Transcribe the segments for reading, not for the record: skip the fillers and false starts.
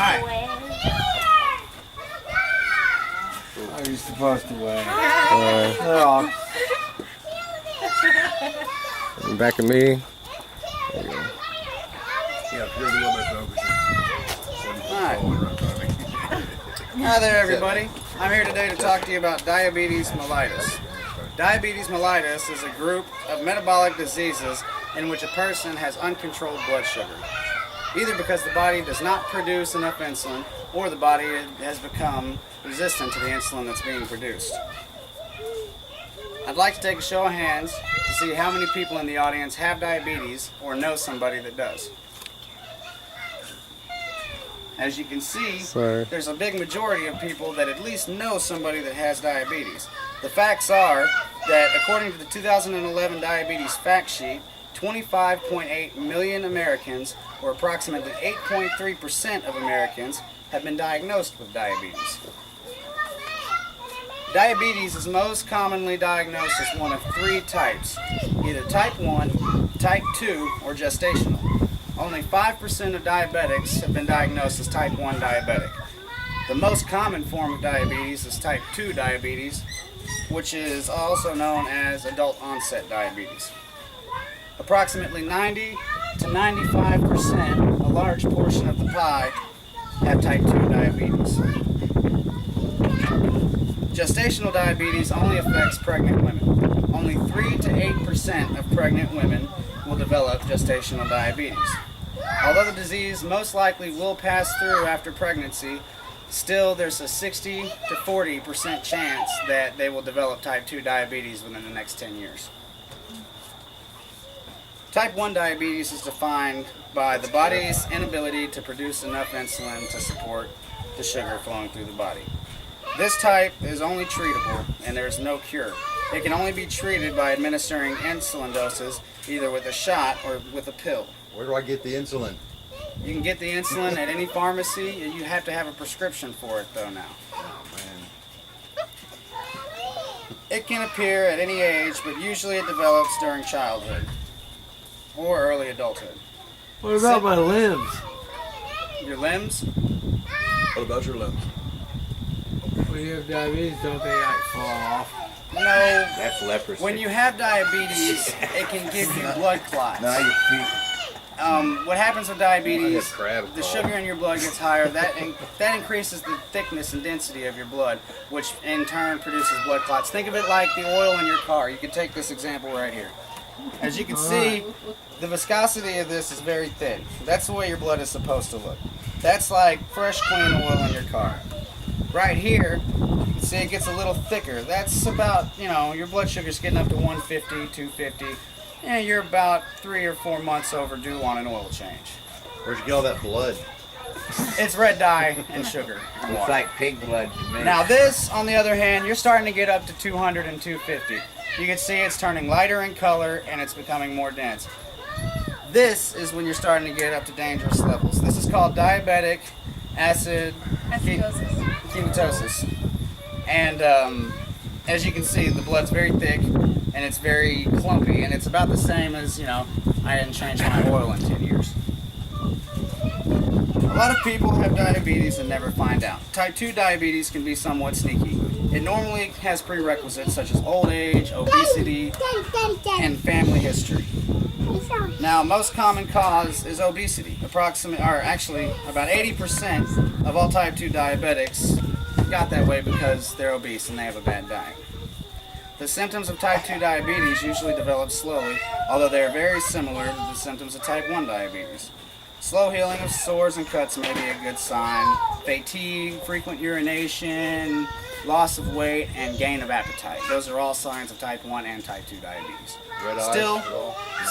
Hi. Are you supposed to wear? Back at me. There you go. Yeah, here's a little bit focusing. Hi there, everybody. I'm here today to talk to you about diabetes mellitus. Diabetes mellitus is a group of metabolic diseases in which a person has uncontrolled blood sugar, either because the body does not produce enough insulin or the body has become resistant to the insulin that's being produced. I'd like to take a show of hands to see how many people in the audience have diabetes or know somebody that does. As you can see, there's a big majority of people that at least know somebody that has diabetes. The facts are that according to the 2011 diabetes fact sheet, 25.8 million Americans, or approximately 8.3% of Americans, have been diagnosed with diabetes. Diabetes is most commonly diagnosed as one of three types, either type 1, type 2, or gestational. Only 5% of diabetics have been diagnosed as type 1 diabetic. The most common form of diabetes is type 2 diabetes, which is also known as adult onset diabetes. Approximately 90 to 95%, a large portion of the pie, have type 2 diabetes. Gestational diabetes only affects pregnant women. Only 3 to 8% of pregnant women will develop gestational diabetes. Although the disease most likely will pass through after pregnancy, still there's a 60 to 40% chance that they will develop type 2 diabetes within the next 10 years. Type 1 diabetes is defined by the body's inability to produce enough insulin to support the sugar flowing through the body. This type is only treatable and there is no cure. It can only be treated by administering insulin doses either with a shot or with a pill. Where do I get the insulin? You can get the insulin at any pharmacy. You have to have a prescription for it though now. Oh, man. It can appear at any age, but usually it develops during childhood or early adulthood. What about my limbs? Your limbs? What about your limbs? When you have diabetes, don't they like fall off? No. That's leprosy. When you have diabetes, it can give you blood clots. Now your feet. What happens with diabetes, crab the claw. sugar in your blood gets higher. That increases the thickness and density of your blood, which in turn produces blood clots. Think of it like the oil in your car. You can take this example right here. As you can see, the viscosity of this is very thin. That's the way your blood is supposed to look. That's like fresh, clean oil in your car. Right here, you can see it gets a little thicker. That's about, your blood sugar's getting up to 150, 250. And you're about 3 or 4 months overdue on an oil change. Where'd you get all that blood? It's red dye and sugar. And It's water. like pig blood to me. Now this, on the other hand, you're starting to get up to 200 and 250. You can see it's turning lighter in color and it's becoming more dense. This is when you're starting to get up to dangerous levels. This is called diabetic acid ketosis. And as you can see, the blood's very thick and it's very clumpy, and it's about the same as, I hadn't changed my oil in 10 years. A lot of people have diabetes and never find out. Type 2 diabetes can be somewhat sneaky. It normally has prerequisites such as old age, obesity, and family history. Now, most common cause is obesity. About 80% of all type 2 diabetics got that way because they're obese and they have a bad diet. The symptoms of type 2 diabetes usually develop slowly, although they are very similar to the symptoms of type 1 diabetes. Slow healing of sores and cuts may be a good sign. Fatigue, frequent urination, loss of weight, and gain of appetite. Those are all signs of type 1 and type 2 diabetes. Still,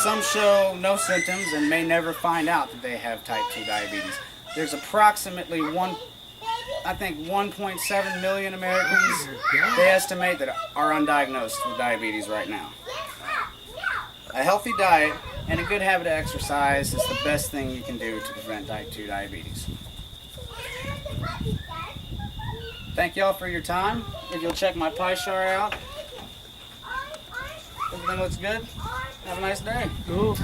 some show no symptoms and may never find out that they have type 2 diabetes. There's approximately 1.7 million Americans, they estimate, that are undiagnosed with diabetes right now. A healthy diet and a good habit of exercise is the best thing you can do to prevent type 2 diabetes. Thank y'all for your time. If you'll check my pie chart out. Everything looks good. Have a nice day. Cool.